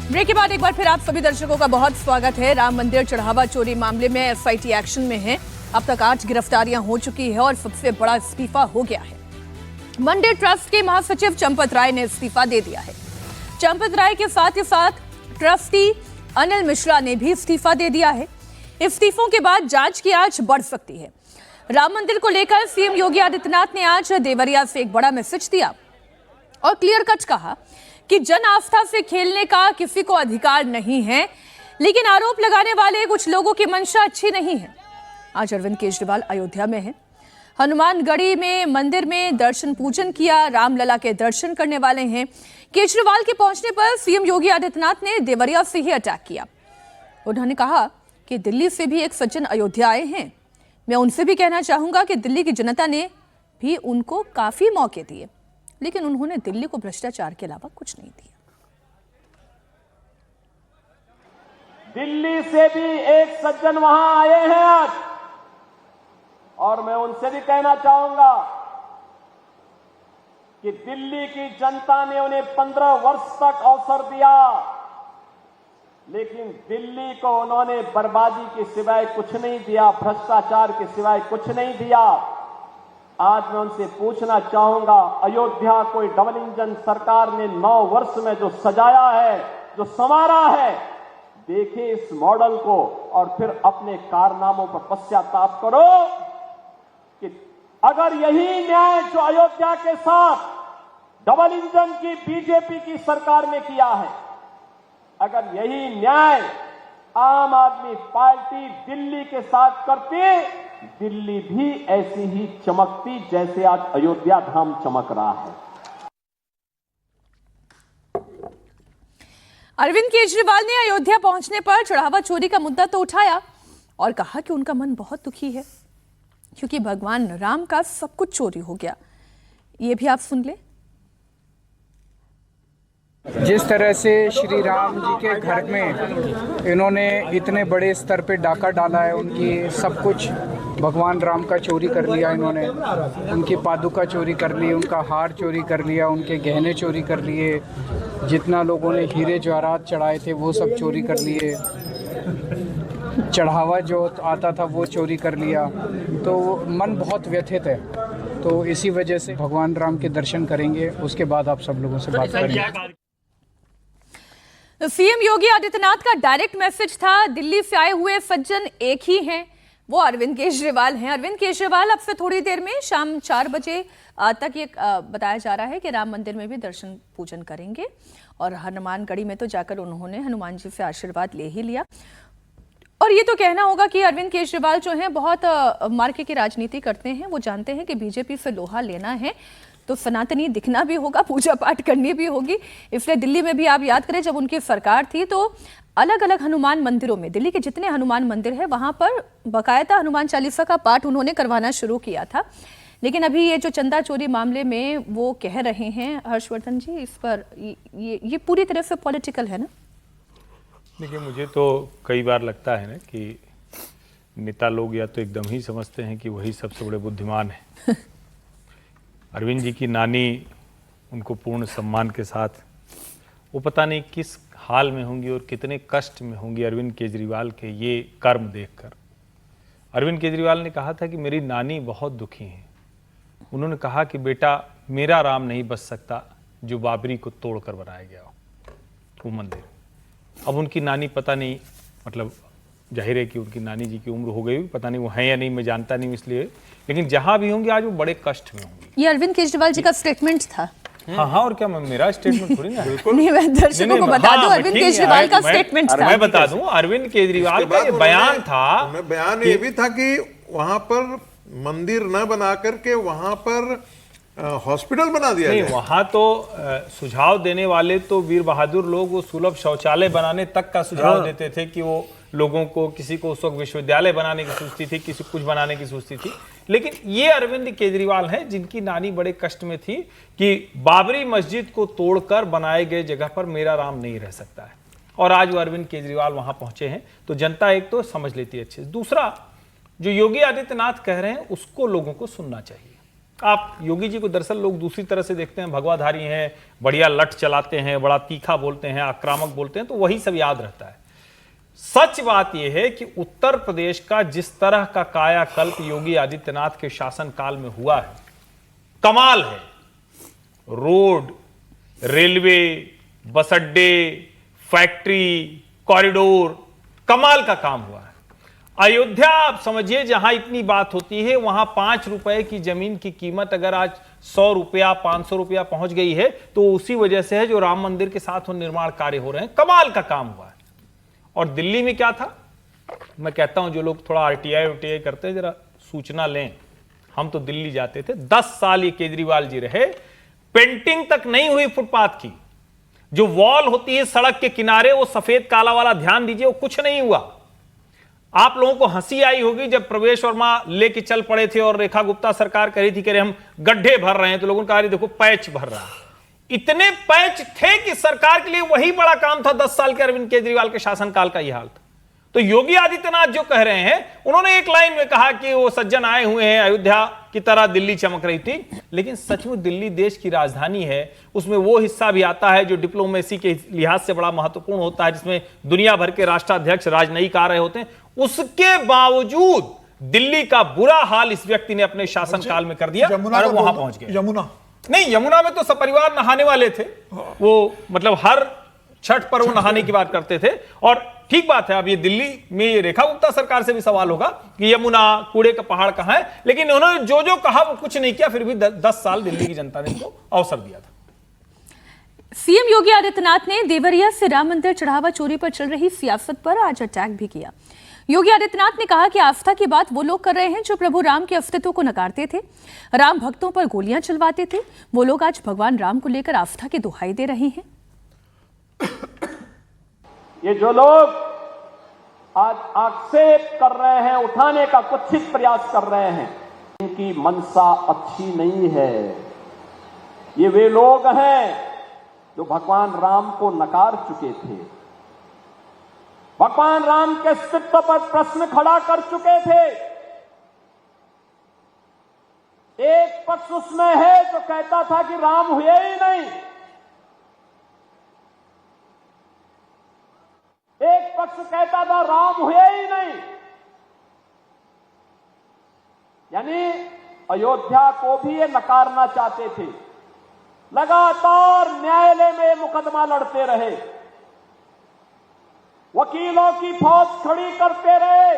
Break के बाद एक बार फिर आप सभी दर्शकों का बहुत स्वागत है। राम मंदिर चढ़ावा चोरी मामले में एसआईटी एक्शन में है। अब तक 8 गिरफ्तारियां हो चुकी है और सबसे बड़ा इस्तीफा हो गया है। मंदिर ट्रस्ट के महासचिव चंपत राय ने इस्तीफा दे दिया है। चंपत राय के साथ ही साथ ट्रस्टी अनिल मिश्रा ने भी इस्तीफा दे दिया है। इस्तीफों के बाद जांच की आंच बढ़ सकती है। राम मंदिर को लेकर सीएम योगी आदित्यनाथ ने आज देवरिया से एक बड़ा मैसेज दिया और क्लियर कट कहा कि जन आस्था से खेलने का किसी को अधिकार नहीं है, लेकिन आरोप लगाने वाले कुछ लोगों की मंशा अच्छी नहीं है। आज अरविंद केजरीवाल अयोध्या में हैं। हनुमानगढ़ी में मंदिर में दर्शन पूजन किया। रामलला के दर्शन करने वाले हैं। केजरीवाल के पहुंचने पर सीएम योगी आदित्यनाथ ने देवरिया से ही अटैक किया। उन्होंने कहा कि दिल्ली से भी एक सज्जन अयोध्या आए हैं। मैं उनसे भी कहना चाहूंगा कि दिल्ली की जनता ने भी उनको काफी मौके दिए, लेकिन उन्होंने दिल्ली को भ्रष्टाचार के अलावा कुछ नहीं दिया। दिल्ली से भी एक सज्जन वहां आए हैं आज, और मैं उनसे भी कहना चाहूंगा कि दिल्ली की जनता ने उन्हें 15 वर्ष तक अवसर दिया, लेकिन दिल्ली को उन्होंने बर्बादी के सिवाय कुछ नहीं दिया, भ्रष्टाचार के सिवाय कुछ नहीं दिया। आज मैं उनसे पूछना चाहूंगा, अयोध्या कोई डबल इंजन सरकार ने 9 वर्ष में जो सजाया है, जो संवारा है, देखिए इस मॉडल को और फिर अपने कारनामों पर पश्चाताप करो कि अगर यही न्याय जो अयोध्या के साथ डबल इंजन की बीजेपी की सरकार ने किया है, अगर यही न्याय आम आदमी पार्टी दिल्ली के साथ करती, दिल्ली भी ऐसी ही चमकती जैसे आज अयोध्या धाम चमक रहा है। अरविंद केजरीवाल ने अयोध्या पहुंचने पर चढ़ावा चोरी का मुद्दा तो उठाया और कहा कि उनका मन बहुत दुखी है क्योंकि भगवान राम का सब कुछ चोरी हो गया। ये भी आप सुन ले। जिस तरह से श्री राम जी के घर में इन्होंने इतने बड़े स्तर पे डाका डाला है, उनकी सब कुछ भगवान राम का चोरी कर लिया इन्होंने, उनकी पादुका चोरी कर ली, उनका हार चोरी कर लिया, उनके गहने चोरी कर लिए, जितना लोगों ने हीरे जवाहरात चढ़ाए थे वो सब चोरी कर लिए, चढ़ावा जो आता था वो चोरी कर लिया। तो मन बहुत व्यथित है। तो इसी वजह से भगवान राम के दर्शन करेंगे, उसके बाद आप सब लोगों से बात करेंगे। सीएम योगी आदित्यनाथ का डायरेक्ट मैसेज था। दिल्ली से आए हुए सज्जन एक ही हैं, वो अरविंद केजरीवाल हैं। अरविंद केजरीवाल अब से थोड़ी देर में शाम 4 बजे तक ये बताया जा रहा है कि राम मंदिर में भी दर्शन पूजन करेंगे और हनुमानगढ़ी में तो जाकर उन्होंने हनुमान जी से आशीर्वाद ले ही लिया। और ये तो कहना होगा कि अरविंद केजरीवाल जो हैं बहुत मार्के की राजनीति करते हैं। वो जानते हैं कि बीजेपी से लोहा लेना है तो सनातनी दिखना भी होगा, पूजा पाठ करनी भी होगी। इसलिए दिल्ली में भी आप याद करें जब उनकी सरकार थी तो अलग अलग हनुमान मंदिरों में, दिल्ली के जितने हनुमान मंदिर है वहां पर बकायदा हनुमान चालीसा का पाठ उन्होंने करवाना शुरू किया था। लेकिन अभी ये जो चंदा चोरी मामले में वो कह रहे हैं हर्षवर्धन जी, इस पर ये पूरी तरह से पॉलिटिकल है ना? देखिए, मुझे तो कई बार लगता है ना कि नेता लोग या तो एकदम ही समझते हैं कि वही सबसे बड़े बुद्धिमान है। अरविंद जी की नानी उनको पूर्ण सम्मान के साथ, वो पता नहीं किस हाल में होंगी और कितने कष्ट में होंगी अरविंद केजरीवाल के ये कर्म देखकर। अरविंद केजरीवाल ने कहा था कि मेरी नानी बहुत दुखी हैं। उन्होंने कहा कि बेटा, मेरा राम नहीं बच सकता जो बाबरी को तोड़कर बनाया गया हो वो मंदिर। अब उनकी नानी पता नहीं, मतलब जाहिर है कि उनकी नानी जी की उम्र हो गई, पता नहीं वो है या नहीं, मैं जानता नहीं इसलिए, लेकिन जहां भी होंगे आज वो बड़े कष्ट में होंगे। ये अरविंद केजरीवाल जी का स्टेटमेंट था। हाँ, और क्या, मेरा स्टेटमेंट थोड़ी ना। नहीं, मैं दर्शकों को बता दूं, अरविंद केजरीवाल का स्टेटमेंट था। मैं बता दूं, अरविंद केजरीवाल का ये बयान था। बयान ये भी था कि वहां पर मंदिर न बना करके वहां पर हॉस्पिटल बना दिया नहीं, गया। वहां तो सुझाव देने वाले तो वीर बहादुर लोग वो सुलभ शौचालय बनाने तक का सुझाव देते थे कि वो लोगों को, किसी को उस वक्त विश्वविद्यालय बनाने की सोचती थी, किसी कुछ बनाने की सोचती थी। लेकिन ये अरविंद केजरीवाल हैं जिनकी नानी बड़े कष्ट में थी कि बाबरी मस्जिद को तोड़कर बनाए गए जगह पर मेरा राम नहीं रह सकता है। और आज वो अरविंद केजरीवाल वहां पहुंचे हैं तो जनता एक तो समझ लेती है अच्छे से। दूसरा, जो योगी आदित्यनाथ कह रहे हैं उसको लोगों को सुनना चाहिए। आप योगी जी को दरअसल लोग दूसरी तरह से देखते हैं, भगवाधारी हैं, बढ़िया लठ चलाते हैं, बड़ा तीखा बोलते हैं, आक्रामक बोलते हैं, तो वही सब याद रहता है। सच बात यह है कि उत्तर प्रदेश का जिस तरह का कायाकल्प योगी आदित्यनाथ के शासनकाल में हुआ है, कमाल है। रोड, रेलवे, बस अड्डे, फैक्ट्री, कॉरिडोर, कमाल का काम हुआ है। अयोध्या आप समझिए, जहां इतनी बात होती है वहां 5 रुपए की जमीन की कीमत अगर आज 100 रुपया 500 रुपया पहुंच गई है तो उसी वजह से है जो राम मंदिर के साथ वो निर्माण कार्य हो रहे हैं। कमाल का काम हुआ है। और दिल्ली में क्या था, मैं कहता हूं जो लोग थोड़ा आरटीआई करते हैं जरा सूचना लें। हम तो दिल्ली जाते थे, 10 साल ये केजरीवाल जी रहे, पेंटिंग तक नहीं हुई फुटपाथ की। जो वॉल होती है सड़क के किनारे, वो सफेद काला वाला, ध्यान दीजिए, वो कुछ नहीं हुआ। आप लोगों को हंसी आई होगी जब प्रवेश वर्मा लेके चल पड़े थे और रेखा गुप्ता सरकार कह रही थी कि हम गड्ढे भर रहे हैं, तो लोगों ने कहा देखो पैच भर रहा है। इतने पैच थे कि सरकार के लिए वही बड़ा काम था। 10 साल के अरविंद केजरीवाल के शासनकाल का यह हाल था। तो योगी आदित्यनाथ जो कह रहे हैं, उन्होंने एक लाइन में कहा कि वो सज्जन आए हुए हैं, अयोध्या की तरह दिल्ली चमक रही थी। लेकिन सचमुच दिल्ली देश की राजधानी है, उसमें वो हिस्सा भी आता है जो डिप्लोमेसी के लिहाज से बड़ा महत्वपूर्ण होता है, जिसमें दुनिया भर के राष्ट्राध्यक्ष, राजनयिक आ रहे होते हैं। उसके बावजूद दिल्ली का बुरा हाल इस व्यक्ति ने अपने शासनकाल में कर दिया और वहां पहुंच गए। यमुना में तो सपरिवार नहाने वाले थे वो, मतलब हर छठ पर वो नहाने की बात करते थे। और ठीक बात है, अब ये दिल्ली में ये रेखा गुप्ता सरकार से भी सवाल होगा कि यमुना, कूड़े का पहाड़ कहां है, लेकिन उन्होंने जो जो कहा वो कुछ नहीं किया। फिर भी 10 साल दिल्ली की जनता ने इनको अवसर दिया था। सीएम योगी आदित्यनाथ ने देवरिया से राम मंदिर चढ़ावा चोरी पर चल रही सियासत पर आज अटैक भी किया। योगी आदित्यनाथ ने कहा कि आस्था की बात वो लोग कर रहे हैं जो प्रभु राम के अस्तित्व को नकारते थे, राम भक्तों पर गोलियां चलवाते थे। वो लोग आज भगवान राम को लेकर आस्था की दुहाई दे रहे हैं। ये जो लोग आज आक्षेप कर रहे हैं, उठाने का कुत्सित प्रयास कर रहे हैं, इनकी मंशा अच्छी नहीं है। ये वे लोग हैं जो भगवान राम को नकार चुके थे, भगवान राम के अस्तित्व पर प्रश्न खड़ा कर चुके थे। एक पक्ष उसमें है जो कहता था कि राम हुए ही नहीं, एक पक्ष कहता था राम हुए ही नहीं। यानी अयोध्या को भी ये नकारना चाहते थे। लगातार न्यायालय में मुकदमा लड़ते रहे, वकीलों की फौज खड़ी करते रहे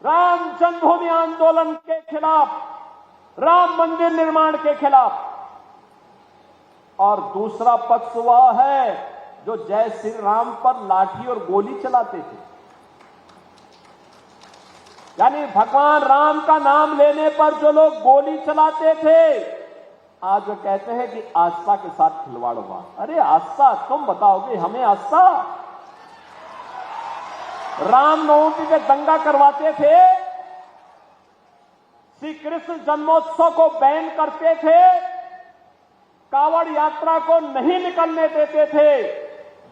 राम जन्मभूमि आंदोलन के खिलाफ, राम मंदिर निर्माण के खिलाफ। और दूसरा पक्ष वह है जो जय श्री राम पर लाठी और गोली चलाते थे। यानी भगवान राम का नाम लेने पर जो लोग गोली चलाते थे, आज वो कहते हैं कि आस्था के साथ खिलवाड़ हुआ। अरे आस्था, तुम बताओगे हमें आस्था? रामनवमी पे दंगा करवाते थे, श्री कृष्ण जन्मोत्सव को बैन करते थे, कावड़ यात्रा को नहीं निकलने देते थे,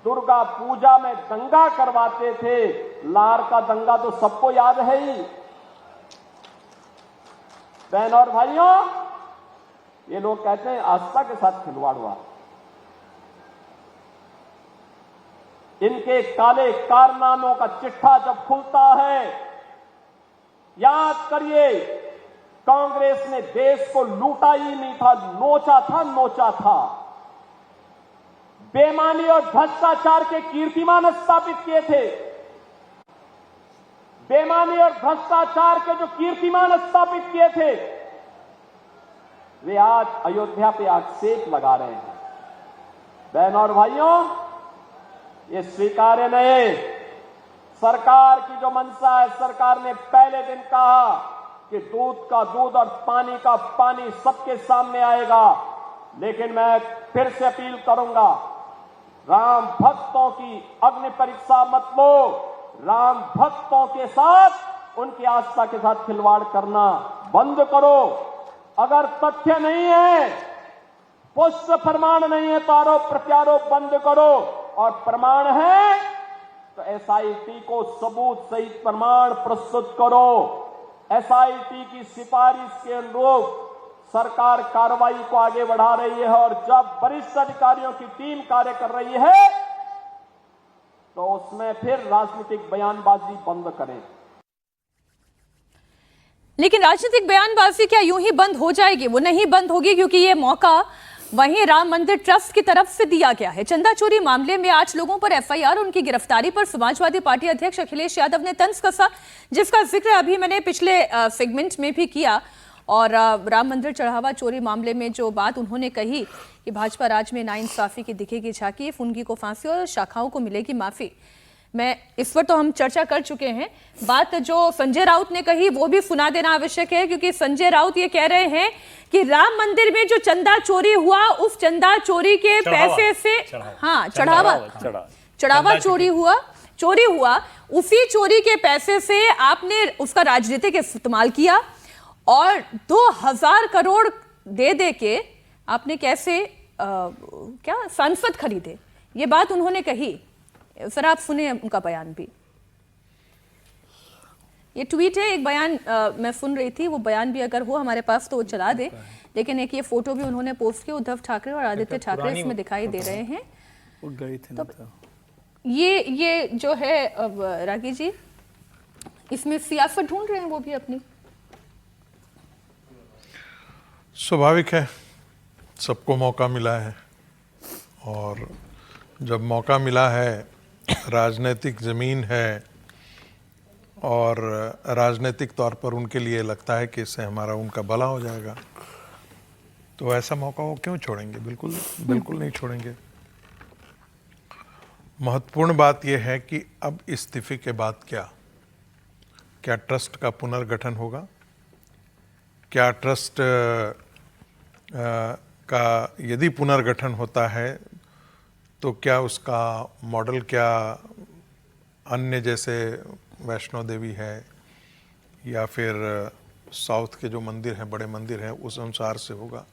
दुर्गा पूजा में दंगा करवाते थे। लार का दंगा तो सबको याद है ही। बहन और भाइयों, ये लोग कहते हैं आस्था के साथ खिलवाड़ हुआ। इनके काले कारनामों का चिट्ठा जब खुलता है, याद करिए कांग्रेस ने देश को लूटा ही नहीं था, नोचा था। बेईमानी और भ्रष्टाचार के कीर्तिमान स्थापित किए थे। बेईमानी और भ्रष्टाचार के जो कीर्तिमान स्थापित किए थे, वे आज अयोध्या पे आक्षेप लगा रहे हैं। बहनों और भाइयों, ये स्वीकार्य नहीं। सरकार की जो मंशा है, सरकार ने पहले दिन कहा कि दूध का दूध और पानी का पानी सबके सामने आएगा। लेकिन मैं फिर से अपील करूंगा, राम भक्तों की अग्नि परीक्षा मत लो। राम भक्तों के साथ, उनकी आस्था के साथ खिलवाड़ करना बंद करो। अगर तथ्य नहीं है, पुष्ट प्रमाण नहीं है, तो आरोप प्रत्यारोप बंद करो। और प्रमाण है तो एसआईटी को सबूत सहित प्रमाण प्रस्तुत करो। एसआईटी की सिफारिश के अनुरूप सरकार कार्रवाई को आगे बढ़ा रही है और जब वरिष्ठ अधिकारियों की टीम कार्य कर रही है तो उसमें फिर राजनीतिक बयानबाजी बंद करें। लेकिन राजनीतिक बयानबाजी क्या यूं ही बंद हो जाएगी? वो नहीं बंद होगी, क्योंकि ये मौका वहीं राम मंदिर ट्रस्ट की तरफ से दिया गया है। चंदा चोरी मामले में 8 लोगों पर एफआईआर, उनकी गिरफ्तारी पर समाजवादी पार्टी अध्यक्ष अखिलेश यादव ने तंज कसा, जिसका जिक्र अभी मैंने पिछले सेगमेंट में भी किया। और राम मंदिर चढ़ावा चोरी मामले में जो बात उन्होंने कही कि भाजपा राज में नाइंसाफी की दिखेगी झांकी, फुनगी को फांसी और शाखाओं को मिलेगी माफी, मैं इस पर तो हम चर्चा कर चुके हैं। बात जो संजय राउत ने कही वो भी सुना देना आवश्यक है, क्योंकि संजय राउत ये कह रहे हैं कि राम मंदिर में जो चंदा चोरी हुआ, उस चंदा चोरी के पैसे से चढ़ावा चोरी हुआ, उसी चोरी के पैसे से आपने उसका राजनीतिक इस्तेमाल किया और 2000 करोड़ दे के आपने कैसे क्या सांसद खरीदे, ये बात उन्होंने कही। सर आप सुने उनका बयान भी, ये ट्वीट है, एक बयान मैं सुन रही थी, वो बयान भी अगर हो हमारे पास तो वो चला दे। लेकिन एक ये फोटो भी उन्होंने पोस्ट किया, उद्धव ठाकरे और आदित्य ठाकरे इसमें दिखाई दे रहे हैं। तो ये जो है रागी जी, इसमें सियासत ढूंढ रहे हैं वो भी अपनी। स्वाभाविक है, सबको मौका मिला है और जब मौका मिला है, राजनीतिक ज़मीन है और राजनीतिक तौर पर उनके लिए लगता है कि इससे हमारा उनका भला हो जाएगा, तो ऐसा मौका वो क्यों छोड़ेंगे? बिल्कुल नहीं छोड़ेंगे। महत्वपूर्ण बात यह है कि अब इस्तीफे के बाद क्या ट्रस्ट का पुनर्गठन होगा? क्या ट्रस्ट का यदि पुनर्गठन होता है तो क्या उसका मॉडल क्या अन्य जैसे वैष्णो देवी है या फिर साउथ के जो मंदिर हैं, बड़े मंदिर हैं, उस अनुसार से होगा?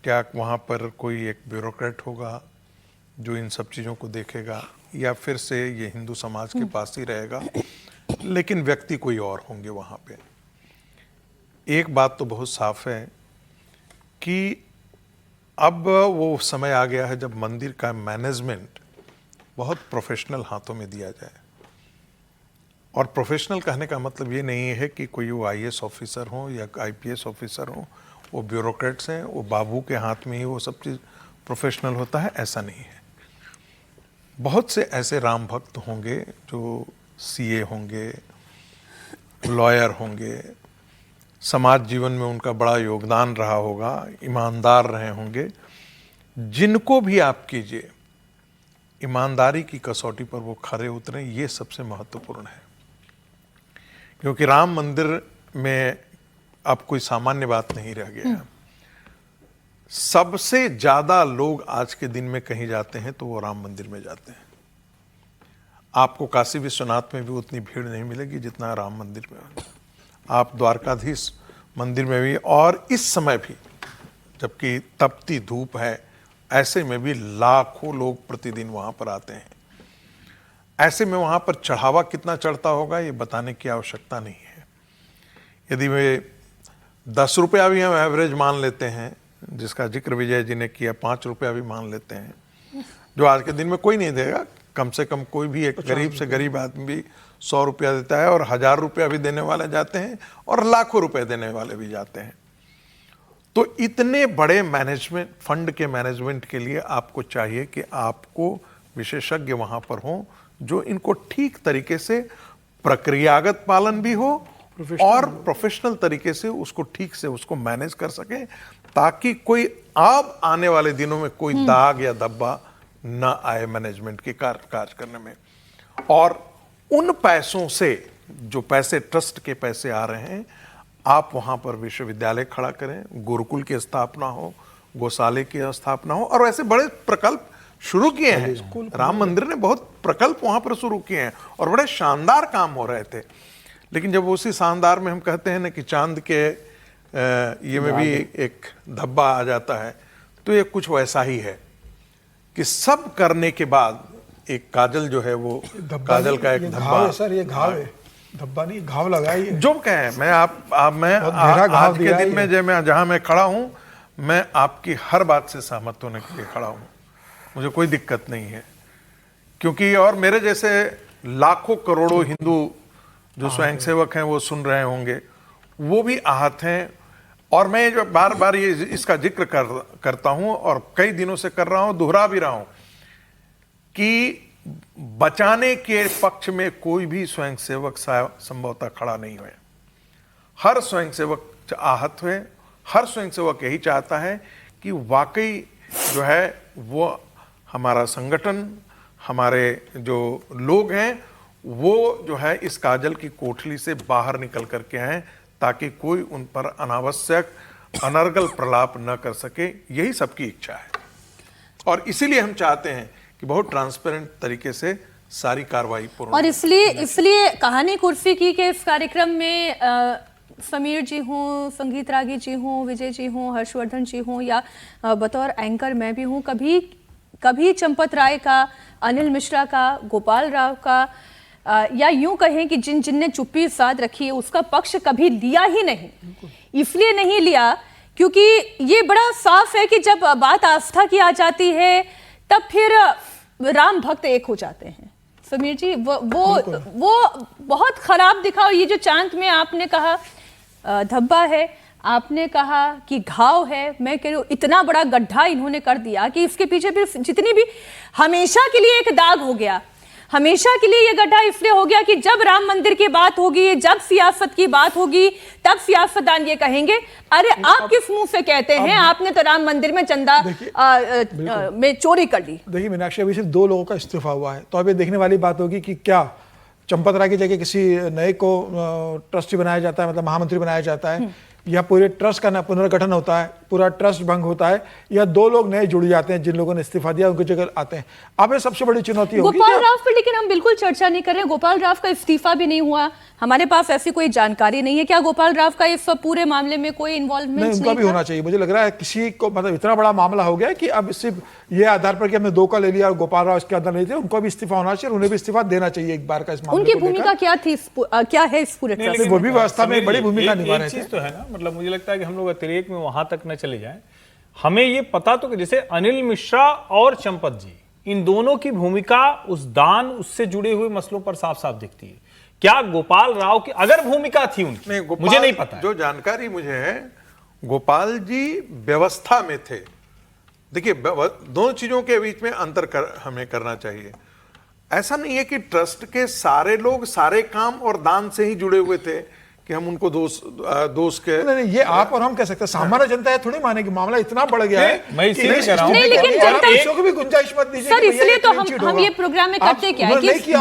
क्या वहाँ पर कोई एक ब्यूरोक्रेट होगा जो इन सब चीज़ों को देखेगा, या फिर से ये हिंदू समाज के पास ही रहेगा लेकिन व्यक्ति कोई और होंगे वहाँ पे? एक बात तो बहुत साफ है कि अब वो समय आ गया है जब मंदिर का मैनेजमेंट बहुत प्रोफेशनल हाथों में दिया जाए। और प्रोफेशनल कहने का मतलब ये नहीं है कि कोई वो आईएएस ऑफिसर हो या आईपीएस ऑफिसर हो, वो ब्यूरोक्रेट्स हैं, वो बाबू के हाथ में ही वो सब चीज़ प्रोफेशनल होता है, ऐसा नहीं है। बहुत से ऐसे राम भक्त होंगे जो सीए होंगे, लॉयर होंगे, समाज जीवन में उनका बड़ा योगदान रहा होगा, ईमानदार रहे होंगे, जिनको भी आप कीजिए ईमानदारी की कसौटी पर वो खरे उतरें, ये सबसे महत्वपूर्ण है। क्योंकि राम मंदिर में अब कोई सामान्य बात नहीं रह गया। सबसे ज्यादा लोग आज के दिन में कहीं जाते हैं तो वो राम मंदिर में जाते हैं। आपको काशी विश्वनाथ में भी उतनी भीड़ नहीं मिलेगी जितना राम मंदिर में। आप द्वारकाधीश मंदिर में भी, और इस समय भी जबकि तपती धूप है, ऐसे में भी लाखों लोग प्रतिदिन वहां पर आते हैं। ऐसे में वहां पर चढ़ावा कितना चढ़ता होगा ये बताने की आवश्यकता नहीं है। यदि वे 10 रुपया भी हम एवरेज मान लेते हैं, जिसका जिक्र विजय जी ने किया, 5 रुपया भी मान लेते हैं, जो आज के दिन में कोई नहीं देगा। कम से कम कोई भी एक गरीब से गरीब आदमी भी 100 रुपया देता है, और 1000 रुपया भी देने वाले जाते हैं और लाखों रुपए देने वाले भी जाते हैं। तो इतने बड़े मैनेजमेंट, फंड के मैनेजमेंट के लिए आपको चाहिए कि आपको विशेषज्ञ वहां पर हों जो इनको ठीक तरीके से प्रक्रियागत पालन भी हो और प्रोफेशनल तरीके से उसको ठीक से उसको मैनेज कर सके, ताकि कोई अब आने वाले दिनों में कोई दाग या धब्बा न आए मैनेजमेंट के कार्य करने में। और उन पैसों से, जो पैसे ट्रस्ट के पैसे आ रहे हैं, आप वहां पर विश्वविद्यालय खड़ा करें, गुरुकुल की स्थापना हो, गौशाले की स्थापना हो, और ऐसे बड़े प्रकल्प शुरू किए हैं। राम मंदिर ने बहुत प्रकल्प वहां पर शुरू किए हैं और बड़े शानदार काम हो रहे थे। लेकिन जब उसी शानदार में हम कहते हैं ना कि चांद के ये में भी एक धब्बा आ जाता है, तो ये कुछ वैसा ही है कि सब करने के बाद एक काजल जो है वो काजल का एक धब्बा है सर, ये घाव है। धब्बा नहीं, घाव लगा ही है। जो कहें, मैं बहुत गहरा घाव आज के दिया दिन है में जहां मैं खड़ा हूं, मैं आपकी हर बात से सहमत होने के लिए खड़ा हूं। मुझे कोई दिक्कत नहीं है, क्योंकि और मेरे जैसे लाखों करोड़ों हिंदू जो स्वयंसेवक हैं वो सुन रहे होंगे, वो भी आहत हैं। और मैं जो बार बार ये इसका जिक्र करता हूं और कई दिनों से कर रहा हूं, दोहरा भी रहा हूं कि बचाने के पक्ष में कोई भी स्वयंसेवक संभवतः खड़ा नहीं हुए। हर स्वयंसेवक आहत हुए। हर स्वयंसेवक यही चाहता है कि वाकई जो है वो हमारा संगठन, हमारे जो लोग हैं, वो जो है इस काजल की कोठली से बाहर निकल करके आए, ताकि कोई उन पर अनावश्यक अनर्गल प्रलाप न कर सके। यही सबकी इच्छा है और इसीलिए हम चाहते हैं कि बहुत ट्रांसपेरेंट तरीके से सारी कार्रवाई पूर्ण। और इसलिए कहानी कुर्सी की के इस कार्यक्रम में समीर जी हों, संगीत रागी जी हों, विजय जी हों, हर्षवर्धन जी हों, या बतौर एंकर मैं भी हूं, कभी चंपत राय का, अनिल मिश्रा का, गोपाल राव का, या यूं कहें कि जिनने चुप्पी साध रखी है उसका पक्ष कभी लिया ही नहीं। इसलिए नहीं लिया क्योंकि ये बड़ा साफ है कि जब बात आस्था की आ जाती है तब फिर राम भक्त एक हो जाते हैं। समीर जी, वो बहुत खराब दिखा। और ये जो चांद में आपने कहा धब्बा है, आपने कहा कि घाव है, मैं कह रही हूँ इतना बड़ा गड्ढा इन्होंने कर दिया कि इसके पीछे फिर जितनी भी हमेशा के लिए एक दाग हो गया। हमेशा के लिए ये गड्ढा इसलिए हो गया कि जब राम मंदिर की बात होगी, जब सियासत की बात होगी, तब सियासतदान ये कहेंगे अरे आप किस मुंह से कहते हैं, आपने तो राम मंदिर में चंदा में चोरी कर ली। देखिए मीनाक्षी, अभी सिर्फ 2 लोगों का इस्तीफा हुआ है, तो अब ये देखने वाली बात होगी कि क्या चंपत राय की जगह किसी नए को ट्रस्टी बनाया जाता है, मतलब महामंत्री बनाया जाता है, या पूरे ट्रस्ट का पुनर्गठन होता है, पूरा ट्रस्ट भंग होता है, या 2 लोग नए जुड़ जाते हैं, जिन लोगों ने इस्तीफा दिया उनकी जगह आते हैं। अब ये सबसे बड़ी चुनौती होगी। गोपाल राव पर लेकिन हम बिल्कुल चर्चा नहीं कर रहे हैं। गोपाल राव का इस्तीफा भी नहीं हुआ, हमारे पास ऐसी कोई जानकारी नहीं है। क्या गोपाल राव का इस पूरे मामले में कोई इन्वॉल्वमेंट नहीं? उनका भी होना चाहिए। मुझे लग रहा है किसी को, मतलब इतना बड़ा मामला हो गया कि अब सिर्फ ये आधार पर कि हमने 2 का ले लिया और गोपाल राव इसके अंदर नहीं थे, उनको भी इस्तीफा होना चाहिए, उन्हें भी इस्तीफा देना चाहिए एक बार का। इस मामले उनकी भूमिका क्या थी, क्या है इस पूरे ट्रस्ट में? वो भी व्यवस्था में बड़ी भूमिका निभा रहे थे। चीज तो है ना, मतलब मुझे लगता है कि हम लोग अतिरेक में वहां तक न चले जाएं। हमें ये पता तो कि जैसे अनिल मिश्रा और चंपत जी, इन दोनों की भूमिका उस दान, उससे जुड़े हुए मसलों पर साफ साफ दिखती है। क्या गोपाल राव की अगर भूमिका थी उनकी, मुझे नहीं पता। जो जानकारी मुझे है, गोपाल जी व्यवस्था में थे। देखिए, दोनों चीजों के बीच में अंतर हमें करना चाहिए। ऐसा नहीं है कि ट्रस्ट के सारे लोग सारे काम और दान से ही जुड़े हुए थे कि हम उनको दोष के नहीं, ये आप और हम कह सकते हैं। सामान्य जनता है थोड़ी मानेगी, मामला इतना बढ़ गया है। मैं इसलिए कह रहा हूं, लेकिन जनता को भी गुंजाइश मत दीजिए सर, इसलिए तो हम ये प्रोग्राम में करते क्या है कि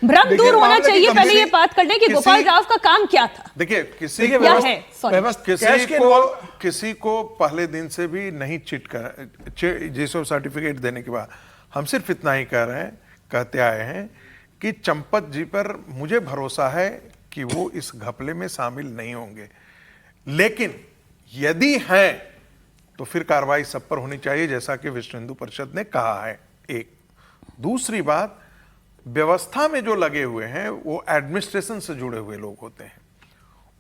भ्रम दूर होना चाहिए। पहले ये बात करने कि गोपाल राव का काम क्या था। देखिए, किसी को पहले दिन से भी नहीं चिट कर जीसो सर्टिफिकेट देने के बाद हम सिर्फ इतना ही कहते आए हैं कि चंपत जी पर मुझे भरोसा है कि वो इस घपले में शामिल नहीं होंगे, लेकिन यदि हैं तो फिर कार्रवाई सब पर होनी चाहिए, जैसा कि विश्व हिंदू परिषद ने कहा है। एक दूसरी बात, व्यवस्था में जो लगे हुए हैं वो एडमिनिस्ट्रेशन से जुड़े हुए लोग होते हैं,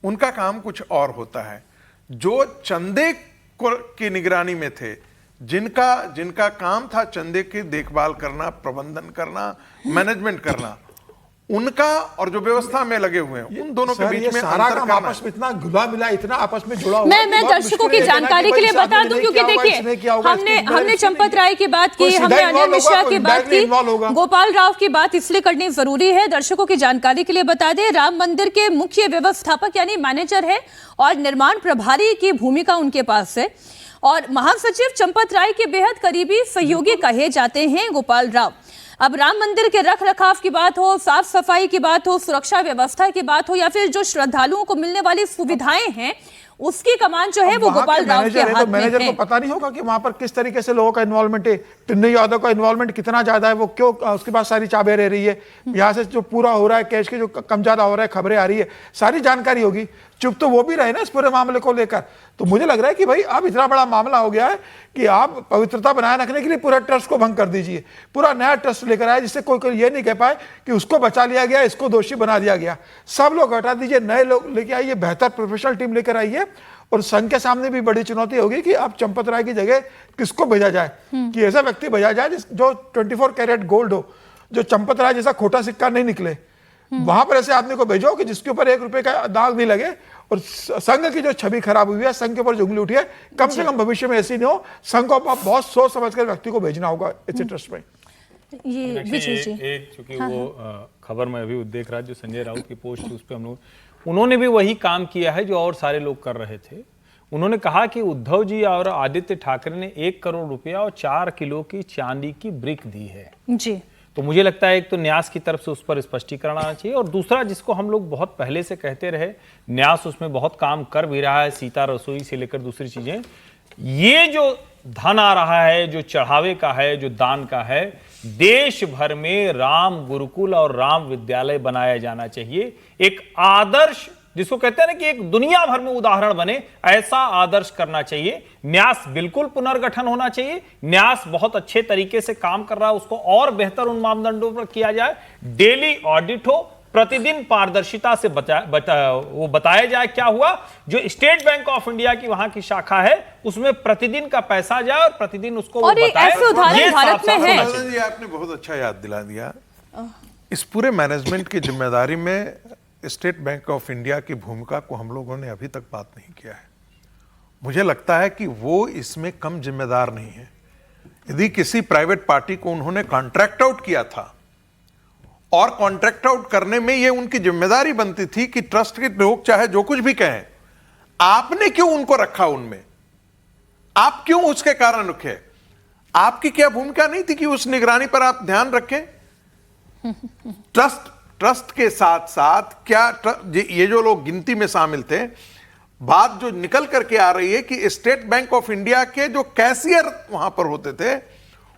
उनका काम कुछ और होता है। जो चंदे की निगरानी में थे, जिनका काम था चंदे की देखभाल करना, प्रबंधन करना, मैनेजमेंट करना, उनका और जो व्यवस्था में लगे हुए हैं, उन दोनों के बीच में अंतर करना। आपस में इतना घुला मिला, इतना आपस में जुड़ा हुआ। मैं दर्शकों की जानकारी के लिए बता दूं, क्योंकि देखिए हमने चंपत राय की बात की, हमने अनिल मिश्रा की बात की, गोपाल राव की बात इसलिए करनी जरूरी है। दर्शकों की जानकारी के लिए बता दें, राम मंदिर के मुख्य व्यवस्थापक यानी मैनेजर है और निर्माण प्रभारी की भूमिका उनके पास है, और महासचिव चंपत राय के बेहद करीबी सहयोगी कहे जाते हैं गोपाल राव। अब राम मंदिर के रख रखाव की बात हो, साफ सफाई की बात हो, सुरक्षा व्यवस्था की बात हो, या फिर जो श्रद्धालुओं को मिलने वाली सुविधाएं हैं, उसकी कमान जो है वो गोपाल राव के हाथ में है। मैनेजर को पता नहीं होगा कि वहां पर किस तरीके से लोगों का इन्वॉल्वमेंट है, टिन्नू यादव का इन्वॉल्वमेंट कितना ज्यादा है, वो क्यों उसके पास सारी चाबें रह रही है, यहाँ से जो पूरा हो रहा है कैश के जो कम ज्यादा हो रहा है, खबरें आ रही है, सारी जानकारी होगी। चुप तो वो भी रहे ना इस पूरे मामले को लेकर। तो मुझे लग रहा है कि भाई अब इतना बड़ा मामला हो गया है कि आप पवित्रता बनाए रखने के लिए पूरा ट्रस्ट को भंग कर दीजिए, पूरा नया ट्रस्ट लेकर आए जिससे कोई ये नहीं कह पाए कि उसको बचा लिया गया, इसको दोषी बना दिया गया। सब लोग हटा दीजिए, नए लोग लेके आइए, बेहतर प्रोफेशनल टीम लेकर आइए। और संघ के सामने भी बड़ी चुनौती होगी कि आप चंपत राय की जगह किसको भेजा जाए, कि ऐसा व्यक्ति भेजा जाए जो 24 कैरेट गोल्ड हो, जो चंपत राय जैसा खोटा सिक्का नहीं निकले। वहां पर ऐसे आदमी को भेजो कि जिसके ऊपर 1 रुपए का दाग नहीं लगे। और संघ की जो छवि खराब हुई है, संघ के ऊपर जो उंगली उठी है, कम से कम भविष्य में ऐसी नहीं हो। संघ को आप बहुत सोच समझ कर व्यक्ति को भेजना होगा ऐसे ट्रस्ट में। ये विजय जी, एक चूंकि वो खबर में अभी देख रहा जो संजय राउत की पोस्ट उस पर हम लोग, उन्होंने भी वही काम किया है जो और सारे लोग कर रहे थे। उन्होंने कहा कि उद्धव जी और आदित्य ठाकरे ने 1 करोड़ रुपया और 4 किलो की चांदी की ब्रिक दी है जी। तो मुझे लगता है एक तो न्यास की तरफ से उस पर स्पष्टीकरण आना चाहिए, और दूसरा जिसको हम लोग बहुत पहले से कहते रहे, न्यास उसमें बहुत काम कर भी रहा है, सीता रसोई से लेकर दूसरी चीजें। ये जो धन आ रहा है, जो चढ़ावे का है, जो दान का है, देश भर में राम गुरुकुल और राम विद्यालय बनाया जाना चाहिए। एक आदर्श, जिसको कहते हैं ना कि एक दुनिया भर में उदाहरण बने, ऐसा आदर्श करना चाहिए। न्यास बिल्कुल पुनर्गठन होना चाहिए। न्यास बहुत अच्छे तरीके से काम कर रहा है, उसको और बेहतर उन मापदंडों पर किया जाए। डेली ऑडिट हो, प्रतिदिन पारदर्शिता से वो बताया जाए क्या हुआ। जो स्टेट बैंक ऑफ इंडिया की वहां की शाखा है, उसमें प्रतिदिन का पैसा जाए और प्रतिदिन उसको और वो बताए। ऐसे उदाहरण भारत में है। जी, आपने बहुत अच्छा याद दिला दिया। इस पूरे मैनेजमेंट की जिम्मेदारी में स्टेट बैंक ऑफ इंडिया की भूमिका को हम लोगों ने अभी तक बात नहीं किया है। मुझे लगता है कि वो इसमें कम जिम्मेदार नहीं है। यदि किसी प्राइवेट पार्टी को उन्होंने कॉन्ट्रैक्ट आउट किया था, और कॉन्ट्रैक्ट आउट करने में ये उनकी जिम्मेदारी बनती थी कि ट्रस्ट के लोग चाहे जो कुछ भी कहें, आपने क्यों उनको रखा उनमें? आप क्यों उसके कारण रखे? आपकी क्या भूमिका नहीं थी कि उस निगरानी पर आप ध्यान रखें? ट्रस्ट के साथ साथ क्या ये जो लोग गिनती में शामिल थे, बात जो निकल करके आ रही है कि स्टेट बैंक ऑफ इंडिया के जो कैशियर वहां पर होते थे,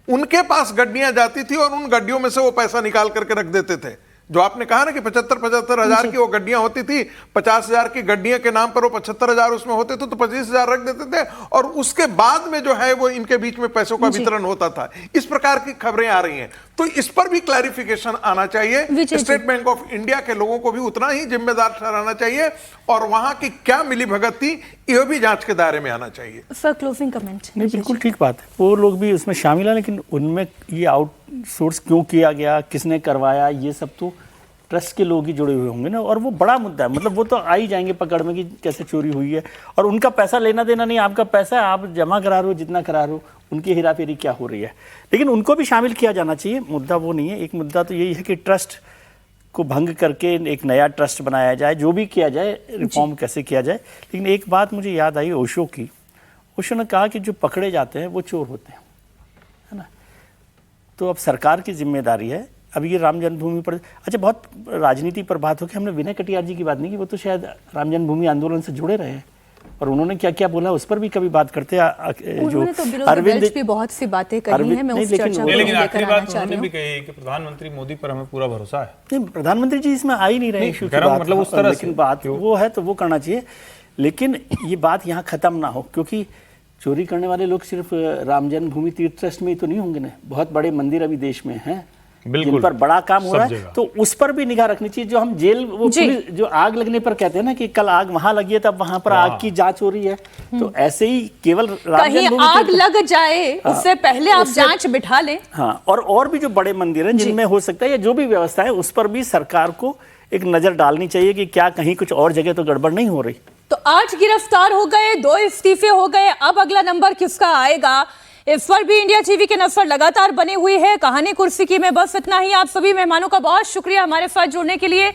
उनके पास गड्डियां जाती थी और उन गड्डियों में से वो पैसा निकाल करके रख देते थे। जो आपने कहा ना कि 75 हजार की वो गड्डियां होती थी, 50,000 की गड्डियों के नाम पर वो 75,000 उसमें होते थे, तो 25,000 रख देते थे, और उसके बाद में जो है वो इनके बीच में पैसों का वितरण होता था। इस प्रकार की खबरें आ रही हैं, तो इस पर भी क्लैरिफिकेशन आना चाहिए। स्टेट बैंक ऑफ इंडिया के लोगों को भी उतना ही जिम्मेदार ठहराना चाहिए, और वहां की क्या मिली भगत थी यह भी जांच के दायरे में आना चाहिए। Sir, closing comment. नहीं, बिल्कुल ठीक बात है, वो लोग भी उसमें शामिल है, लेकिन उनमें ये आउटसोर्स क्यों किया गया, किसने करवाया, ये सब तो ट्रस्ट के लोग ही जुड़े हुए होंगे ना। और वो बड़ा मुद्दा है, मतलब वो तो आ ही जाएंगे पकड़ में कि कैसे चोरी हुई है, और उनका पैसा लेना देना नहीं, आपका पैसा है, आप जमा करा रहे हो जितना करा रहे हो, उनकी हेराफेरी क्या हो रही है। लेकिन उनको भी शामिल किया जाना चाहिए, मुद्दा वो नहीं है। एक मुद्दा तो यही है कि ट्रस्ट को भंग करके एक नया ट्रस्ट बनाया जाए, जो भी किया जाए, रिफॉर्म कैसे किया जाए। लेकिन एक बात मुझे याद आई ओशो की। ओशो ने कहा कि जो पकड़े जाते हैं वो चोर होते हैं, है ना। तो अब सरकार की जिम्मेदारी है। अभी ये राम जन्मभूमि पर, अच्छा, बहुत राजनीति पर बात हो कि हमने विनय कटियार जी की बात नहीं की, वो तो शायद राम जन्मभूमि आंदोलन से जुड़े रहे हैं, और उन्होंने क्या क्या बोला उस पर भी कभी बात करते हैं। जो तो अरविंद भी बहुत सी बातें कही हैं, मैं उस चर्चा को लेकिन आखिरी लेकर आना बात चाह उन्होंने रही भी हूं। कही है कि प्रधानमंत्री मोदी पर हमें पूरा भरोसा है। नहीं, प्रधानमंत्री जी इसमें आ ही नहीं रहे इशू की बात, मतलब उस तरह लेकिन बात वो है तो वो करना चाहिए। लेकिन ये बात यहाँ खत्म ना हो, क्योंकि चोरी करने वाले लोग सिर्फ राम जन्मभूमि तीर्थ ट्रस्ट में ही तो नहीं होंगे ना, बहुत बड़े मंदिर अभी देश में हैं जिन पर बड़ा काम हो रहा है, तो उस पर भी निगाह रखनी चाहिए। जो हम जेल, वो पुलिस जो आग लगने पर कहते हैं ना कि कल आग वहां लगी है, तब वहां पर आग की जांच हो रही है, तो ऐसे ही केवल कहीं आग लग जाए उससे पहले आप जांच बिठा लें। हाँ, और भी जो बड़े मंदिर हैं जिनमें हो सकता है, या जो भी व्यवस्था है, उस पर भी सरकार को एक नजर डालनी चाहिए कि क्या कहीं कुछ और जगह तो गड़बड़ नहीं हो रही। तो 8 गिरफ्तार हो गए, 2 इस्तीफे हो गए, अब अगला नंबर किसका आएगा, इस पर भी इंडिया टीवी की नजर लगातार बनी हुई है। कहानी कुर्सी की में बस इतना ही। आप सभी मेहमानों का बहुत शुक्रिया हमारे साथ जुड़ने के लिए।